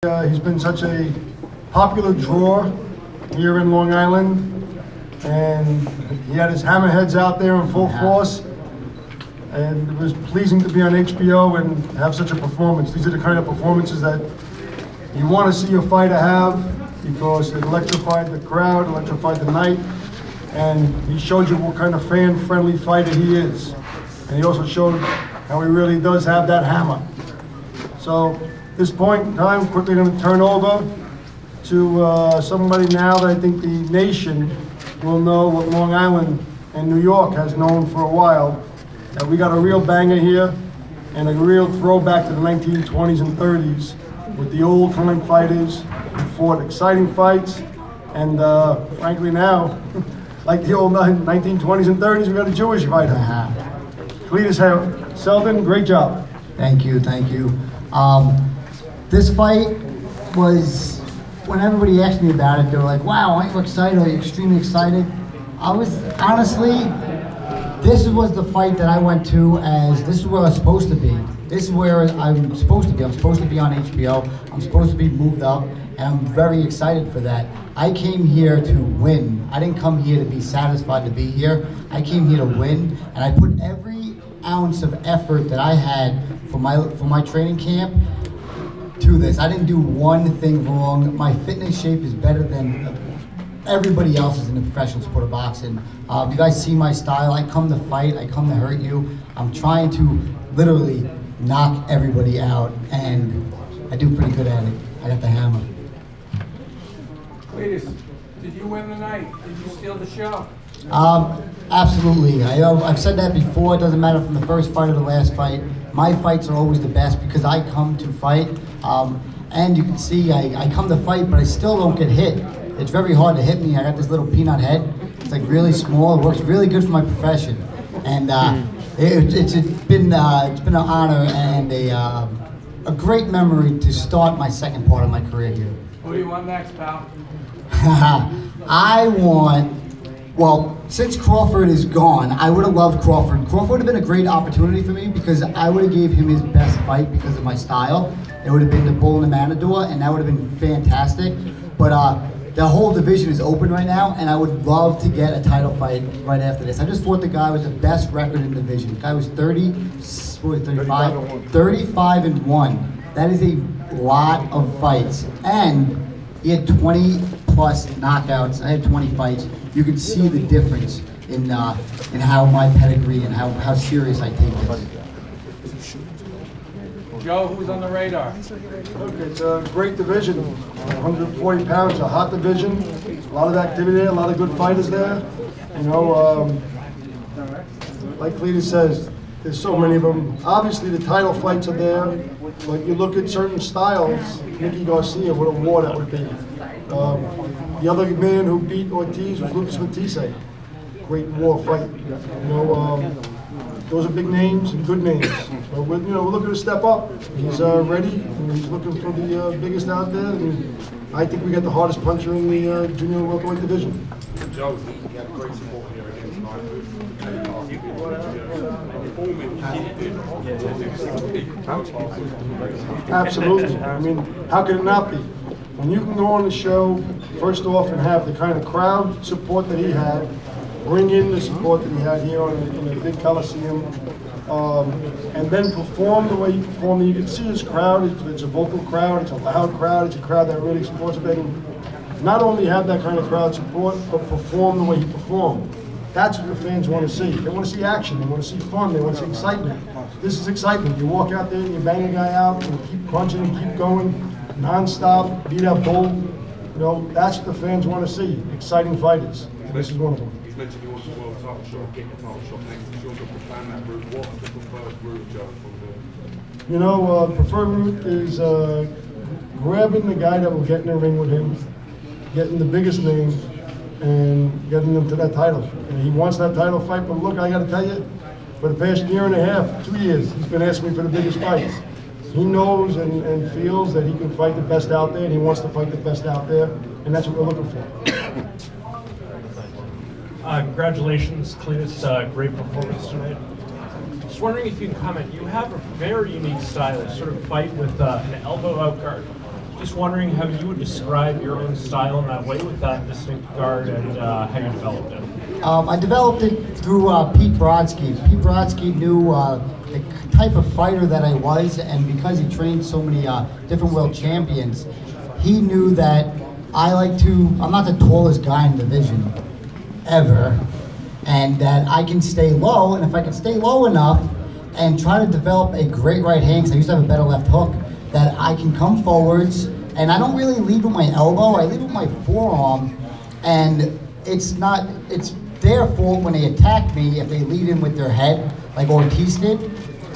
He's been such a popular draw here in Long Island, and he had his hammerheads out there in full force, and it was pleasing to be on HBO and have such a performance. These are the kind of performances that you want to see your fighter have, because it electrified the crowd, electrified the night, and he showed you what kind of fan-friendly fighter he is. And he also showed how he really does have that hammer. So at this point in time, quickly going to turn over to somebody now that I think the nation will know what Long Island and New York has known for a while. That we got a real banger here and a real throwback to the 1920s and 30s with the old time fighters who fought exciting fights. And frankly now, like the old 1920s and 30s, we got a Jewish fighter. Cletus Selden, great job. Thank you, thank you. This fight was, when everybody asked me about it, they were like, wow, aren't you excited? Are you extremely excited? I was, honestly, this was the fight that I went to as, this is where I was supposed to be. This is where I'm supposed to be. I'm supposed to be on HBO. I'm supposed to be moved up, and I'm very excited for that. I came here to win. I didn't come here to be satisfied to be here. I came here to win, and I put every ounce of effort that I had for my training camp to this. I didn't do one thing wrong. My fitness shape is better than everybody else's in the professional sport of boxing. You guys see my style. I come to fight. I come to hurt you. I'm trying to literally knock everybody out, and I do pretty good at it. I got the hammer. Cletus, did you win the night? Did you steal the show? Absolutely. I've said that before. It doesn't matter from the first fight or the last fight. My fights are always the best because I come to fight. And you can see I come to fight, but I still don't get hit. It's very hard to hit me. I got this little peanut head. It's like really small. It works really good for my profession. And it's been an honor and a great memory to start my second part of my career here. Who do you want next, pal? I want, well, since Crawford is gone, I would have loved Crawford. Crawford would have been a great opportunity for me because I would have gave him his best fight because of my style. It would have been the Bull and the Matador, and that would have been fantastic. But the whole division is open right now, and I would love to get a title fight right after this. I just fought the guy with the best record in the division. The guy was 35 and 1. That is a lot of fights. And he had 20 plus knockouts. I had 20 fights. You can see the difference in how my pedigree and how serious I take this. Joe, who's on the radar? Look, it's a great division. 140 pounds, a hot division. A lot of activity there, a lot of good fighters there. You know, like Cletus says, there's so many of them. Obviously, the title fights are there, but you look at certain styles. Nicky Garcia, what a war that would be. The other man who beat Ortiz was Lucas Matisse. Great war fight. You know, those are big names and good names. So we're looking to step up. He's ready, and he's looking for the biggest out there. And I think we got the hardest puncher in the junior welterweight division. Joe, you got great support here against Absolutely. I mean, how can it not be? When you can go on the show, first off, and have the kind of crowd support that he had, bring in the support that he had here in a big Coliseum, and then perform the way he performed. You can see his crowd. It's a vocal crowd. It's a loud crowd. It's a crowd that really supports him. Not only have that kind of crowd support, but perform the way he performed. That's what the fans want to see. They want to see action. They want to see fun. They want to see excitement. This is excitement. You walk out there and you bang a guy out and you keep punching and keep going, non-stop, beat up Bull. You know, that's what the fans want to see. Exciting fighters. This is one of them. He's mentioned you want the world title shot, getting the title shot next. If you're going to plan that route, what's the preferred route, Joe, from there? You know, preferred route is grabbing the guy that will get in the ring with him, getting the biggest names, and getting them to that title. And he wants that title fight, but look, I got to tell you, for the past year and a half, 2 years, he's been asking me for the biggest fights. He knows and feels that he can fight the best out there, and he wants to fight the best out there, and that's what we're looking for. Congratulations, Cletus. Great performance tonight. Just wondering if you can comment. You have a very unique style, sort of fight with an elbow out guard. Just wondering how you would describe your own style in that way with that distinct guard and how you developed it. I developed it through Pete Brodsky. Pete Brodsky knew the type of fighter that I was, and because he trained so many different world champions, he knew that I'm not the tallest guy in the division, ever, and that I can stay low, and if I can stay low enough and try to develop a great right hand, because I used to have a better left hook, that I can come forwards, and I don't really lead with my elbow, I lead with my forearm, and it's their fault when they attack me if they lead in with their head, like Ortiz did.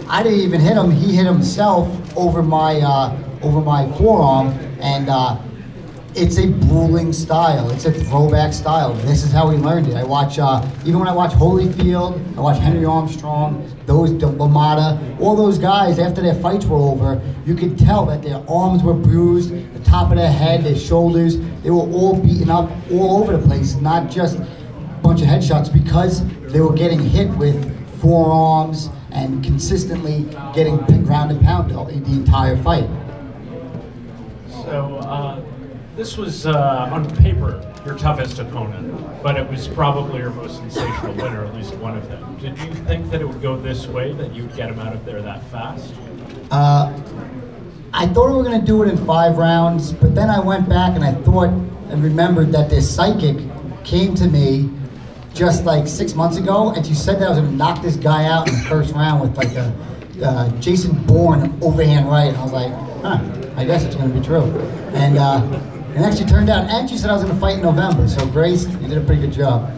I didn't even hit him, he hit himself over my forearm, and it's a grueling style. It's a throwback style. This is how we learned it. I watch, even when I watch Holyfield, I watch Henry Armstrong, Lamada, all those guys, after their fights were over, you could tell that their arms were bruised, the top of their head, their shoulders, they were all beaten up all over the place, not just a bunch of headshots, because they were getting hit with forearms and consistently getting ground and pound the entire fight. So, this was, on paper, your toughest opponent, but it was probably your most sensational winner, at least one of them. Did you think that it would go this way, that you would get him out of there that fast? I thought we were going to do it in 5 rounds, but then I went back and I thought and remembered that this psychic came to me just like 6 months ago, and she said that I was going to knock this guy out in the first round with like a Jason Bourne overhand right. And I was like, I guess it's going to be true. And it actually turned out, and she said I was going to fight in November. So Grace, you did a pretty good job.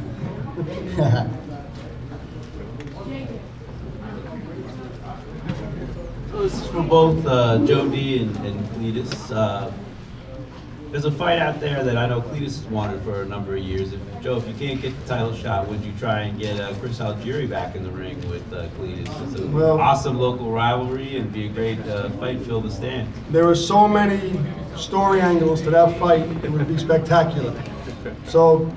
So this is for both Joe D and Cletus. There's a fight out there that I know Cletus has wanted for a number of years. Joe, if you can't get the title shot, would you try and get Chris Algieri back in the ring with Cletus? It's an awesome local rivalry and be a great fight, fill the stand. There are so many story angles to that fight, it would be spectacular. So,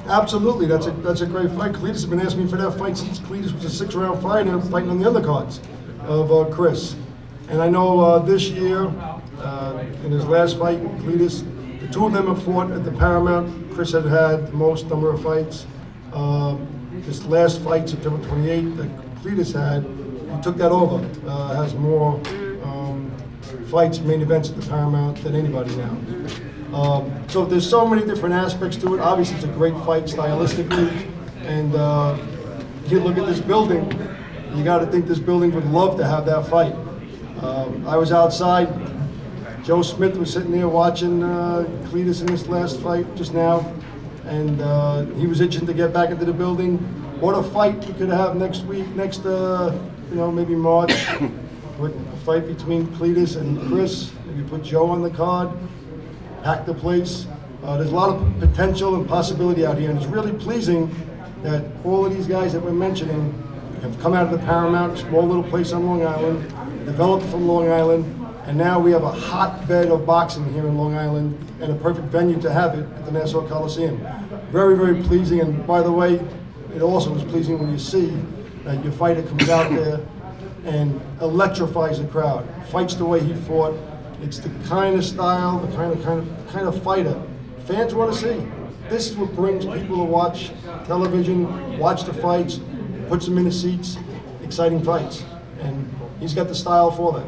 absolutely, that's a great fight. Cletus has been asking me for that fight since Cletus was a 6-round fighter fighting on the undercards of Chris. And I know this year, in his last fight, Cletus, the 2 of them have fought at the Paramount. Chris had the most number of fights. This last fight, September 28th, that Cletus had, he took that over. Has more fights, main events at the Paramount than anybody now. So there's so many different aspects to it. Obviously, it's a great fight stylistically, and you look at this building, you got to think this building would love to have that fight. I was outside. Joe Smith was sitting there watching Cletus in his last fight just now, and he was itching to get back into the building. What a fight we could have next week, maybe March, with a fight between Cletus and Chris. Maybe put Joe on the card, pack the place. There's a lot of potential and possibility out here, and it's really pleasing that all of these guys that we're mentioning have come out of the Paramount, small little place on Long Island, developed from Long Island, and now we have a hotbed of boxing here in Long Island and a perfect venue to have it at the Nassau Coliseum. Very, very pleasing, and by the way, it also is pleasing when you see that your fighter comes out there and electrifies the crowd, fights the way he fought. It's the kind of style, the kind of fighter fans want to see. This is what brings people to watch television, watch the fights, puts them in the seats, exciting fights. And he's got the style for that.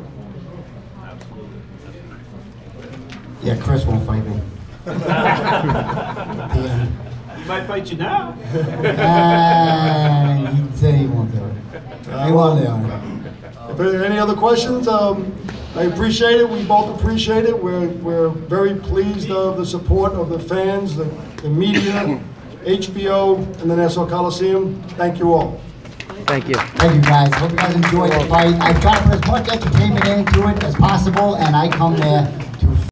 Yeah, Chris won't fight me. He might fight you now. He said he won't do it. He won't do it. If there are any other questions, I appreciate it. We both appreciate it. We're very pleased of the support of the fans, the media, HBO, and the Nassau Coliseum. Thank you all. Thank you. Thank you guys. Hope you guys enjoyed the fight. I try to put as much entertainment into it as possible, and I come there